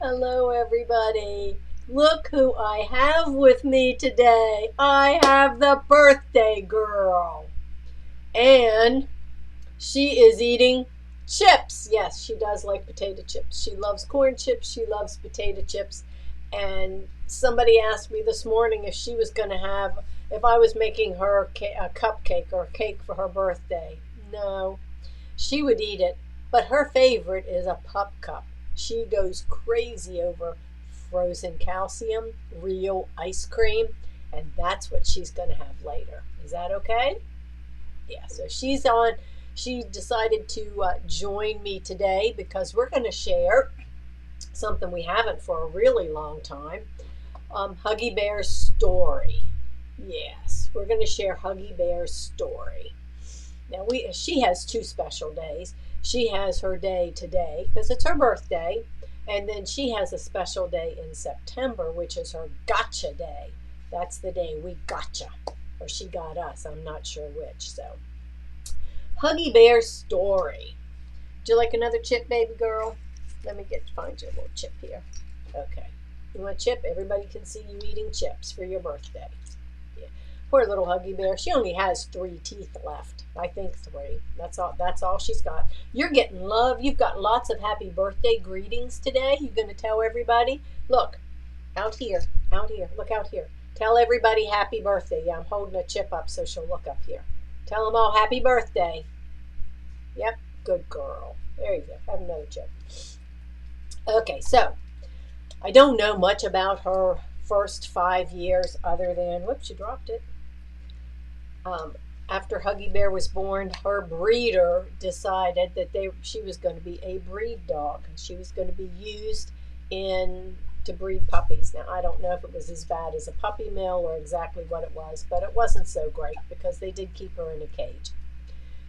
Hello, everybody. Look who I have with me today. I have the birthday girl. And she is eating chips. Yes, she does like potato chips. She loves corn chips. She loves potato chips. And somebody asked me this morning if I was making her a cupcake or a cake for her birthday. No, she would eat it, but her favorite is a pup cup. She goes crazy over frozen calcium, real ice cream, and that's what she's going to have later. Is that okay? Yeah, so she decided to join me today because we're going to share something we haven't for a really long time. Huggie Bear's story. Yes, we're going to share Huggie Bear's story. Now she has two special days. She has her day today because it's her birthday, and then she has a special day in September, which is her gotcha day. That's the day we gotcha, or she got us. I'm not sure which. So, Huggie Bear's story. Would you like another chip, baby girl? Let me find your little chip here. Okay. You want a chip? Everybody can see you eating chips for your birthday. Yeah. Poor little Huggie Bear. She only has 3 teeth left. I think 3. That's all she's got. You're getting love. You've got lots of happy birthday greetings today. You're going to tell everybody. Look, out here. Look out here. Tell everybody happy birthday. Yeah, I'm holding a chip up so she'll look up here. Tell them all happy birthday. Yep, good girl. There you go. Have another chip. Okay, so I don't know much about her first 5 years other than, whoops, you dropped it. After Huggie Bear was born, her breeder decided that she was going to be a breed dog. She was going to be used to breed puppies. Now, I don't know if it was as bad as a puppy mill or exactly what it was, but it wasn't so great because they did keep her in a cage.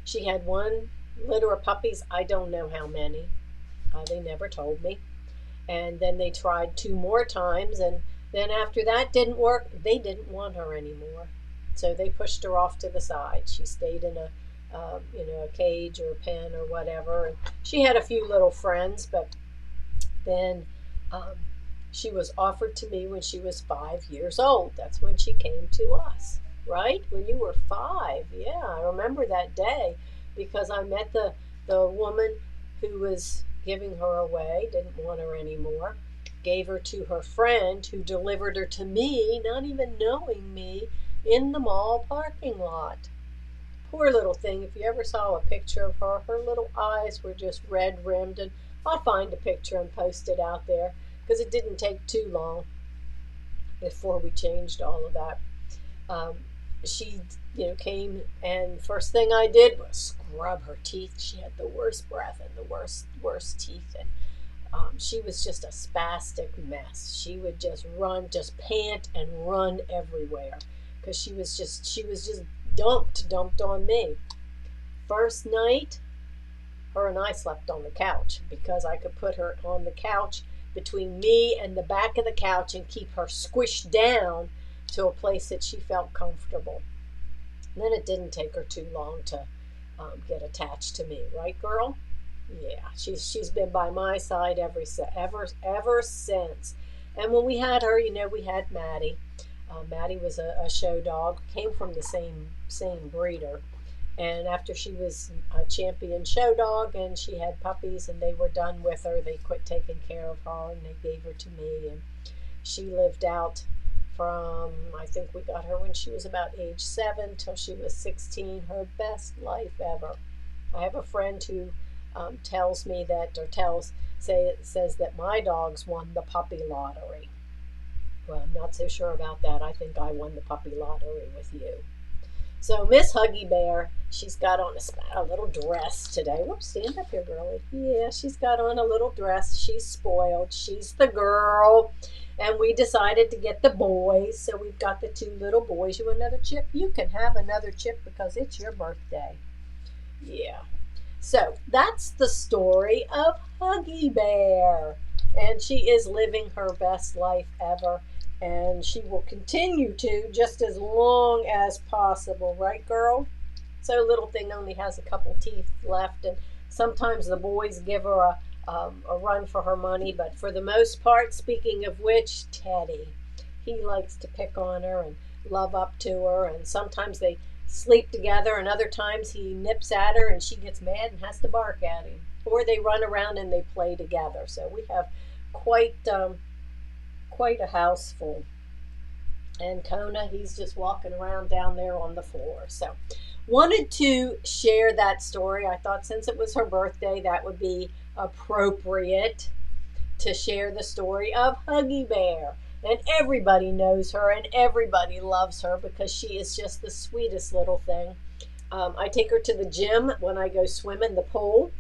She had 1 litter of puppies. I don't know how many. They never told me. And then they tried 2 more times, and then after that didn't work, they didn't want her anymore. So they pushed her off to the side. She stayed in a cage or a pen or whatever. And she had a few little friends, but then she was offered to me when she was 5 years old. That's when she came to us, right? When you were 5. Yeah, I remember that day because I met the woman who was giving her away, didn't want her anymore, gave her to her friend who delivered her to me, not even knowing me, in the mall parking lot. Poor little thing. If you ever saw a picture of her, her little eyes were just red rimmed, and I'll find a picture and post it out there because it didn't take too long before we changed all of that. She came, and first thing I did was scrub her teeth. She had the worst breath and the worst teeth, and she was just a spastic mess. She would just pant and run everywhere because she was just dumped on me. First night, her and I slept on the couch because I could put her on the couch between me and the back of the couch and keep her squished down to a place that she felt comfortable. And then it didn't take her too long to get attached to me, right, girl? Yeah, she's been by my side ever since. And when we had her, we had Maddie. Maddie was a show dog, came from the same breeder. And after she was a champion show dog and she had puppies and they were done with her, they quit taking care of her and they gave her to me. And she lived out from, I think we got her when she was about age 7 till she was 16, her best life ever. I have a friend who tells me that, says that my dogs won the puppy lottery. Well, I'm not so sure about that. I think I won the puppy lottery with you. So Miss Huggie Bear, she's got on a little dress today. Whoops, stand up here, girlie. Yeah, she's got on a little dress. She's spoiled. She's the girl. And we decided to get the boys. So we've got the 2 little boys. You want another chip? You can have another chip because it's your birthday. Yeah. So that's the story of Huggie Bear. And she is living her best life ever. And she will continue to just as long as possible. Right, girl? So little thing only has a couple teeth left. And sometimes the boys give her a run for her money. But for the most part, speaking of which, Teddy, he likes to pick on her and love up to her. And sometimes they sleep together, and other times he nips at her and she gets mad and has to bark at him. Or they run around and they play together. So we have quite quite a house full. And Kona, he's just walking around down there on the floor. So wanted to share that story. I thought since it was her birthday, that would be appropriate to share the story of Huggie Bear. And everybody knows her and everybody loves her because she is just the sweetest little thing. I take her to the gym when I go swim in the pool,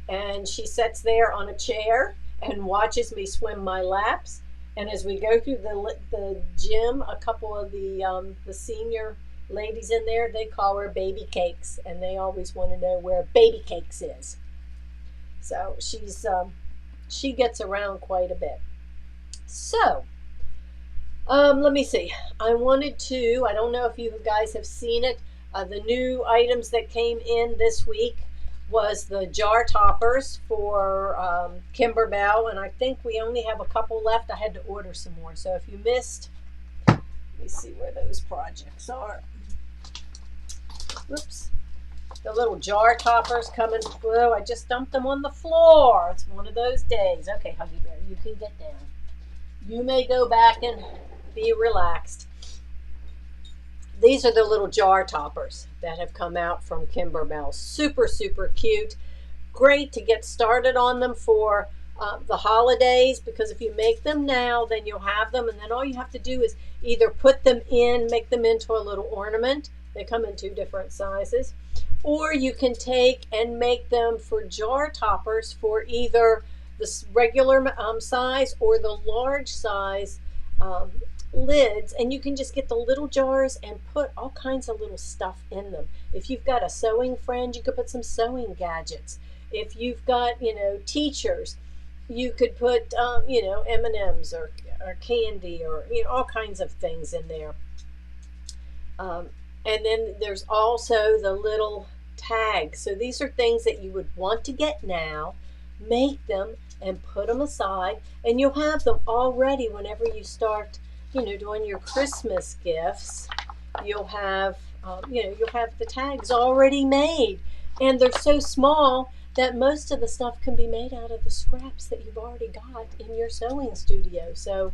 and she sits there on a chair and watches me swim my laps. And as we go through the gym, a couple of the senior ladies in there, they call her Baby Cakes, and they always want to know where Baby Cakes is. So she gets around quite a bit. So let me see. I don't know if you guys have seen it. The new items that came in this week was the jar toppers for Kimberbell, and I think we only have a couple left. I had to order some more. So if you missed, let me see where those projects are. Whoops. The little jar toppers coming through. I just dumped them on the floor. It's one of those days. Okay, Huggie Bear, you can get down. You may go back and be relaxed. These are the little jar toppers that have come out from Kimberbell. Super, super cute. Great to get started on them for the holidays, because if you make them now, then you'll have them, and then all you have to do is either put them in, make them into a little ornament. They come in 2 different sizes. Or you can take and make them for jar toppers for either the regular size or the large size lids, and you can just get the little jars and put all kinds of little stuff in them. If you've got a sewing friend, you could put some sewing gadgets. If you've got, teachers, you could put, M&Ms or candy or, all kinds of things in there. And then there's also the little tags. So these are things that you would want to get now, make them and put them aside, and you'll have them all ready whenever you start doing your Christmas gifts. You'll have the tags already made, and they're so small that most of the stuff can be made out of the scraps that you've already got in your sewing studio. So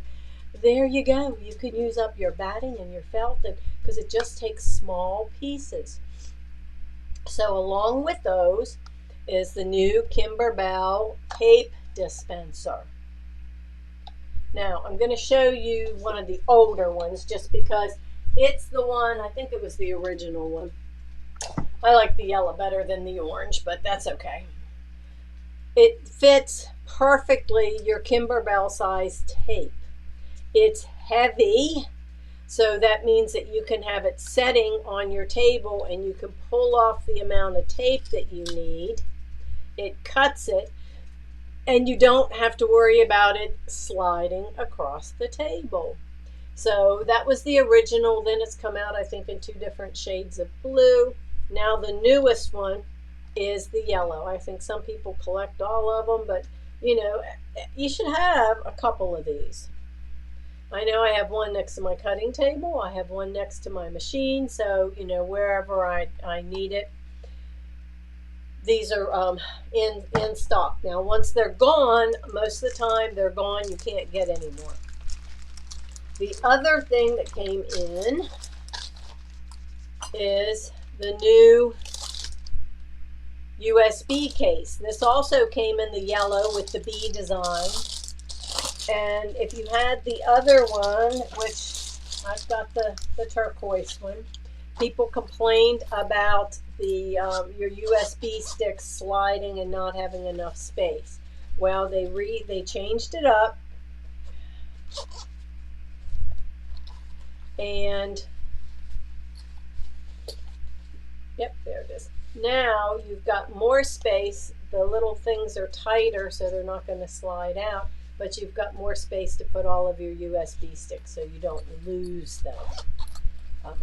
there you go. You can use up your batting and your felt because it just takes small pieces. So along with those is the new Kimberbell tape dispenser. Now, I'm going to show you one of the older ones just because it's the one, I think it was the original one. I like the yellow better than the orange, but that's okay. It fits perfectly your Kimberbell size tape. It's heavy, so that means that you can have it setting on your table and you can pull off the amount of tape that you need. It cuts it, and you don't have to worry about it sliding across the table. So that was the original. Then it's come out, I think, in 2 different shades of blue. Now the newest one is the yellow. I think some people collect all of them, but you should have a couple of these. I know I have one next to my cutting table. I have one next to my machine, so wherever I need it. These are in stock. Now, once they're gone, most of the time they're gone. You can't get any more. The other thing that came in is the new USB case. This also came in the yellow with the bee design. And if you had the other one, which I've got the turquoise one, people complained about the your USB sticks sliding and not having enough space. Well, they changed it up, and yep, there it is. Now you've got more space. The little things are tighter, so they're not going to slide out, but you've got more space to put all of your USB sticks so you don't lose them.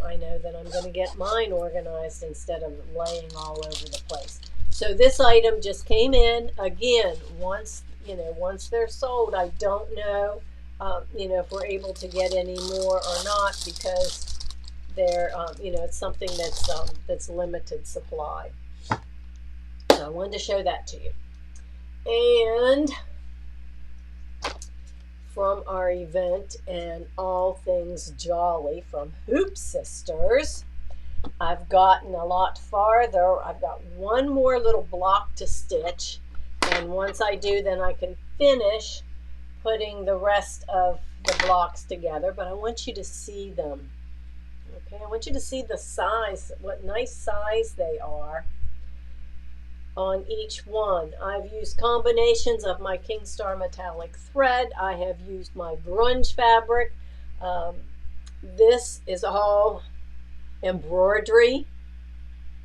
I know that I'm going to get mine organized instead of laying all over the place. So this item just came in. Again, once they're sold, I don't know, if we're able to get any more or not, because they're, it's something that's limited supply. So I wanted to show that to you. And from our event and all things jolly from Hoop Sisters, I've gotten a lot farther. I've got one more little block to stitch, and once I do, then I can finish putting the rest of the blocks together. But I want you to see them. Okay, I want you to see the size, what nice size they are on each one. I've used combinations of my Kingstar metallic thread. I have used my grunge fabric. This is all embroidery,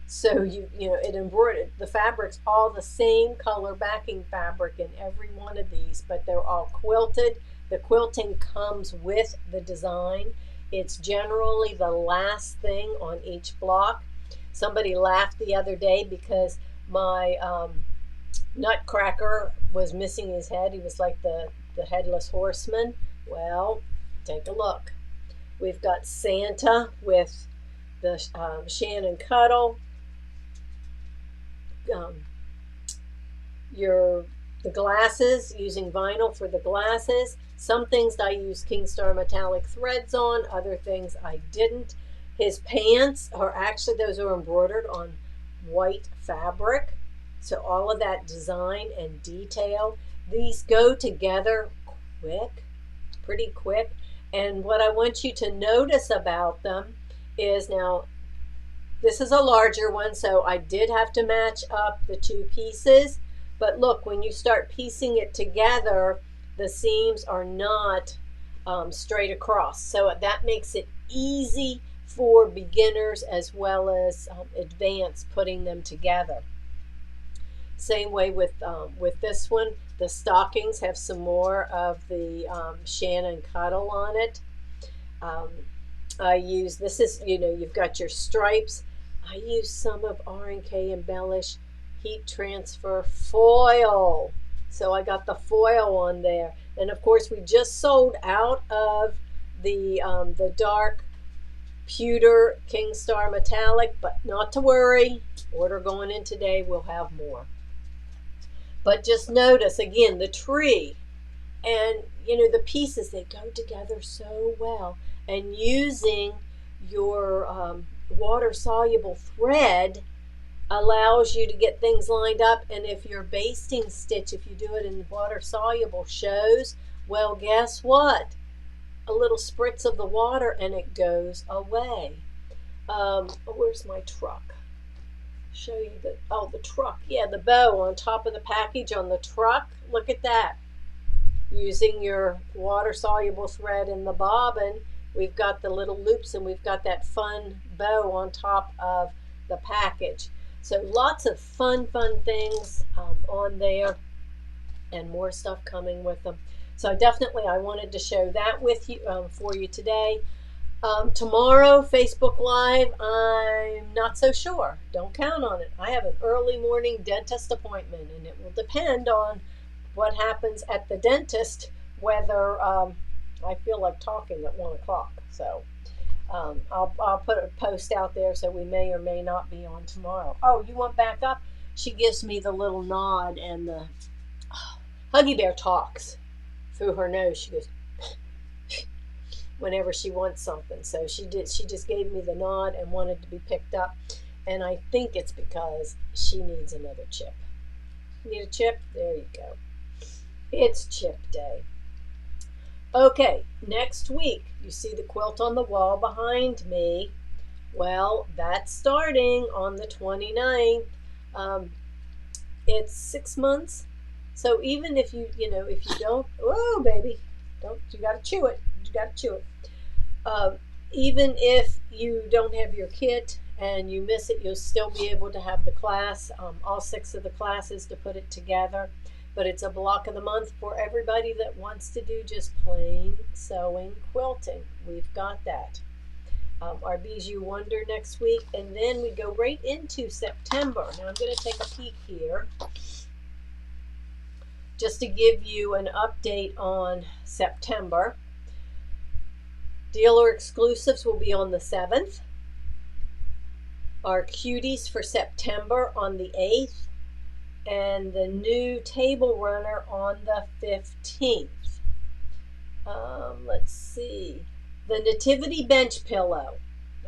so it embroidered. The fabric's all the same color backing fabric in every one of these, but they're all quilted. The quilting comes with the design. It's generally the last thing on each block. Somebody laughed the other day because my Nutcracker was missing his head. He was like the headless horseman. Well, take a look. We've got Santa with the Shannon Cuddle, the glasses, using vinyl for the glasses. Some things I used Kingstar metallic threads on, other things I didn't. His pants are actually, those are embroidered on white fabric. So all of that design and detail, these go together quick, pretty quick. And what I want you to notice about them is, now this is a larger one, so I did have to match up the two pieces. But look, when you start piecing it together, the seams are not straight across. So that makes it easy for beginners as well as advanced putting them together. Same way with this one. The stockings have some more of the Shannon Cuddle on it. I use, this is, you've got your stripes. I use some of R&K Embellish heat transfer foil. So I got the foil on there. And of course we just sold out of the dark pewter Kingstar metallic, but not to worry. Order going in today, we'll have more. But just notice again the tree and the pieces, they go together so well. And using your water soluble thread allows you to get things lined up. And if your basting stitch, if you do it in water soluble, shows, well, guess what? A little spritz of the water and it goes away. Where's my truck? Show you the truck. Yeah, the bow on top of the package on the truck. Look at that. Using your water soluble thread in the bobbin, we've got the little loops and we've got that fun bow on top of the package. So lots of fun things on there, and more stuff coming with them. So definitely I wanted to show that with you for you today. Tomorrow, Facebook Live, I'm not so sure. Don't count on it. I have an early morning dentist appointment, and it will depend on what happens at the dentist, whether I feel like talking at 1 o'clock. So I'll put a post out there, so we may or may not be on tomorrow. Oh, you want back up? She gives me the little nod, and the Huggie Bear talks through her nose. She goes whenever she wants something. So she just gave me the nod and wanted to be picked up. And I think it's because she needs another chip. Need a chip? There you go. It's chip day. Okay, next week, you see the quilt on the wall behind me. Well, that's starting on the 29th. It's 6 months. So even if you don't, oh baby, you gotta chew it. You gotta chew it. Even if you don't have your kit and you miss it, you'll still be able to have the class, all 6 of the classes to put it together. But it's a block of the month for everybody that wants to do just plain sewing quilting. We've got that. our Bijou Wonder next week, and then we go right into September. Now I'm going to take a peek here just to give you an update on September. Dealer exclusives will be on the 7th. Our cuties for September on the 8th. And the new table runner on the 15th. Let's see. The Nativity Bench Pillow.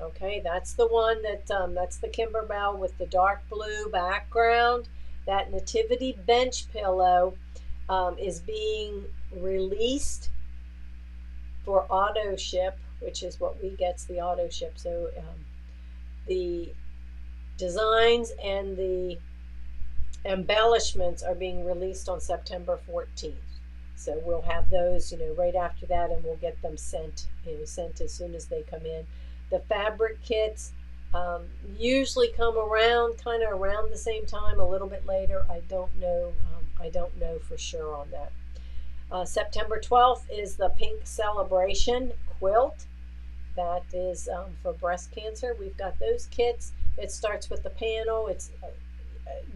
Okay, that's the one that's the Kimberbell with the dark blue background. That Nativity Bench Pillow is being released for auto ship, which is what we get's the auto ship. So the designs and the embellishments are being released on September 14th. So we'll have those, right after that, and we'll get them sent as soon as they come in. The fabric kits usually come kind of around the same time, a little bit later. I don't know for sure on that. September 12th is the Pink Celebration quilt. That is for breast cancer. We've got those kits. It starts with the panel. It's a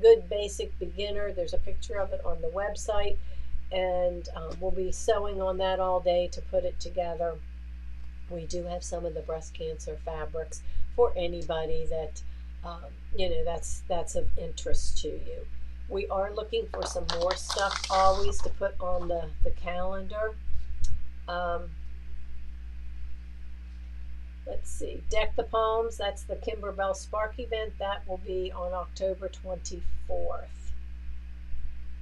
good basic beginner. There's a picture of it on the website, and we'll be sewing on that all day to put it together. We do have some of the breast cancer fabrics for anybody that that's of interest to you. We are looking for some more stuff always to put on the calendar. Let's see, Deck the Palms, that's the Kimberbell Spark event. That will be on October 24th.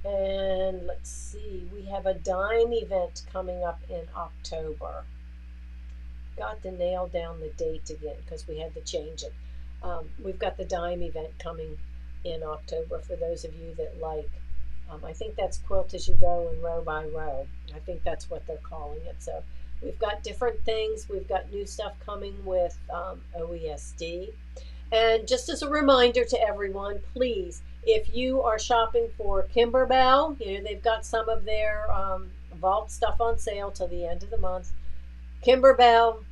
And let's see, we have a dime event coming up in October. Got to nail down the date again because we had to change it. We've got the dime event coming in October for those of you that like. I think that's Quilt As You Go and Row by Row. I think that's what they're calling it. So we've got different things. We've got new stuff coming with OESD. And just as a reminder to everyone, please, if you are shopping for Kimberbell, they've got some of their vault stuff on sale till the end of the month. Kimberbell,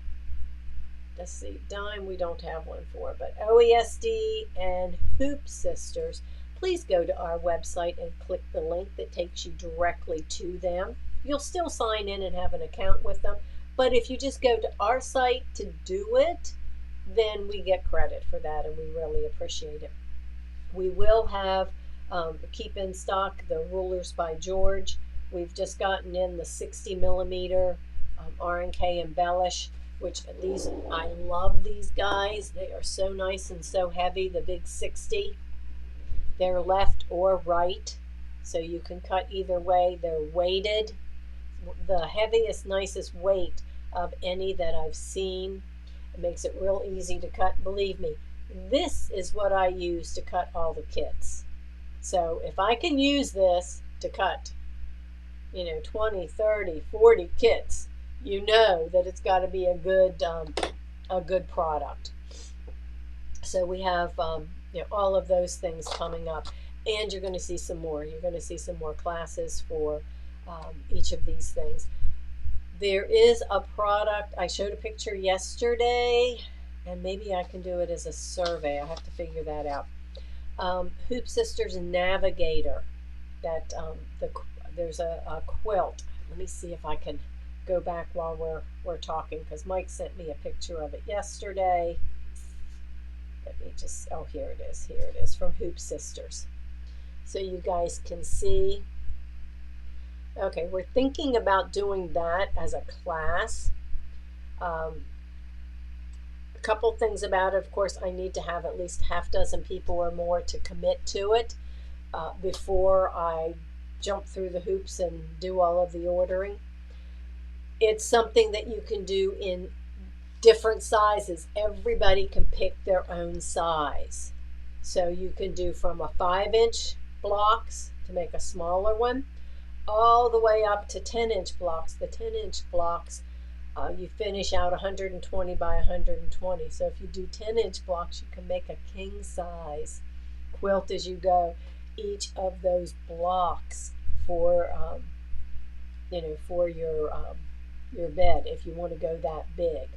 let's see, dime we don't have one for, but OESD and Hoop Sisters, please go to our website and click the link that takes you directly to them. You'll still sign in and have an account with them, but if you just go to our site to do it, then we get credit for that, and we really appreciate it. We will have keep in stock the rulers by George. We've just gotten in the 60 millimeter R&K embellish, which I love these guys. They are so nice and so heavy. The big 60, they're left or right, so you can cut either way. They're weighted, the heaviest, nicest weight of any that I've seen. It makes it real easy to cut. Believe me, this is what I use to cut all the kits. So if I can use this to cut 20, 30, 40 kits, you know that it's got to be a good product. So we have all of those things coming up, and you're going to see some more. You're going to see some more classes for each of these things. There is a product, I showed a picture yesterday, and maybe I can do it as a survey. I have to figure that out. Hoop Sisters Navigator. That there's a quilt. Let me see if I can go back while we're talking, because Mike sent me a picture of it yesterday. Let me just, here it is from Hoop Sisters. So you guys can see. Okay, we're thinking about doing that as a class. A couple things about it. Of course, I need to have at least half dozen people or more to commit to it before I jump through the hoops and do all of the ordering. It's something that you can do in different sizes. Everybody can pick their own size. So you can do from a 5-inch blocks to make a smaller one, all the way up to 10-inch blocks. The 10-inch blocks, you finish out 120 by 120. So if you do 10-inch blocks, you can make a king size quilt as you go. Each of those blocks for for your bed, if you want to go that big.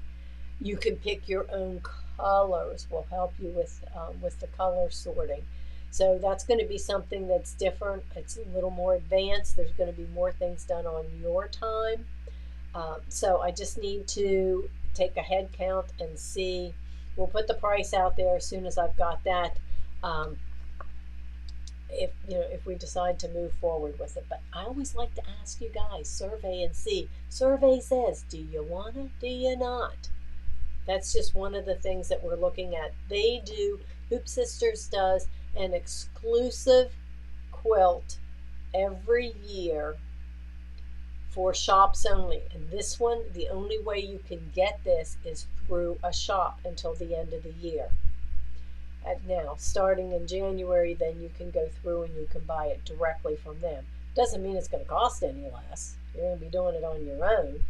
You can pick your own colors. We'll help you with the color sorting. So that's going to be something that's different. It's a little more advanced. There's going to be more things done on your time. So I just need to take a head count and see. We'll put the price out there as soon as I've got that. Um, if we decide to move forward with it. But I always like to ask you guys, survey and see. Survey says, do you wanna? Do you not? That's just one of the things that we're looking at. They do, Hoop Sisters does an exclusive quilt every year for shops only. And this one, the only way you can get this is through a shop until the end of the year. Now, starting in January, then you can go through and you can buy it directly from them. Doesn't mean it's going to cost any less. You're going to be doing it on your own.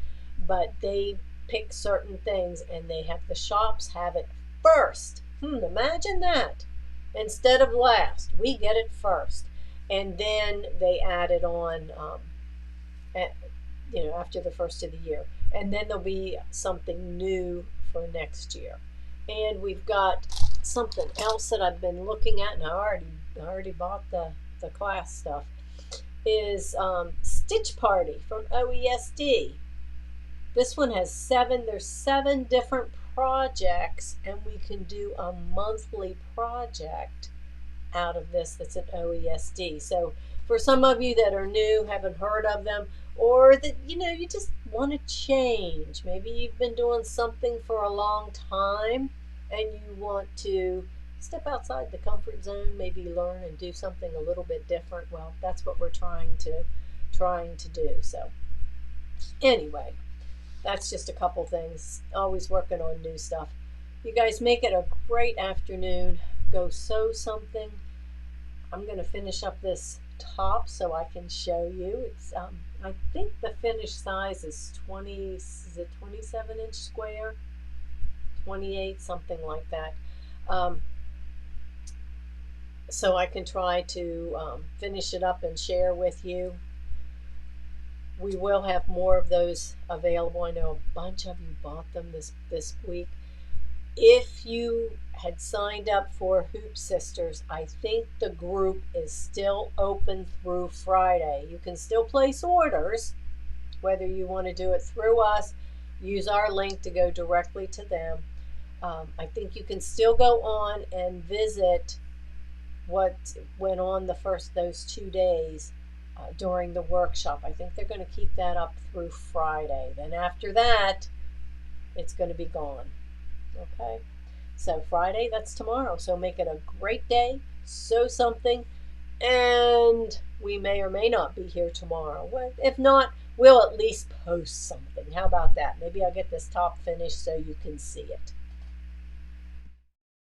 But they pick certain things and they have the shops have it first. Imagine that. Instead of last, we get it first. And then they add it on after the first of the year. And then there'll be something new for next year. And we've got something else that I've been looking at, and I already bought the class stuff, is Stitch Party from OESD. This one has there's 7 different projects, and we can do a monthly project out of this that's at OESD. So for some of you that are new, haven't heard of them, or that you just want to change, maybe you've been doing something for a long time and you want to step outside the comfort zone, maybe learn and do something a little bit different. Well, that's what we're trying to do. So anyway, that's just a couple things. Always working on new stuff. You guys make it a great afternoon. Go sew something. I'm going to finish up this top so I can show you. It's I think the finished size is 27-inch square, 28, something like that. So I can try to finish it up and share with you. We will have more of those available. I know a bunch of you bought them this week. If you had signed up for Hoop Sisters, I think the group is still open through Friday. You can still place orders, whether you want to do it through us, use our link to go directly to them. I think you can still go on and visit what went on those 2 days during the workshop. I think they're going to keep that up through Friday. Then after that, it's going to be gone. Okay, so Friday, that's tomorrow. So make it a great day, sew something, and we may or may not be here tomorrow. If not, we'll at least post something. How about that? Maybe I'll get this top finished so you can see it.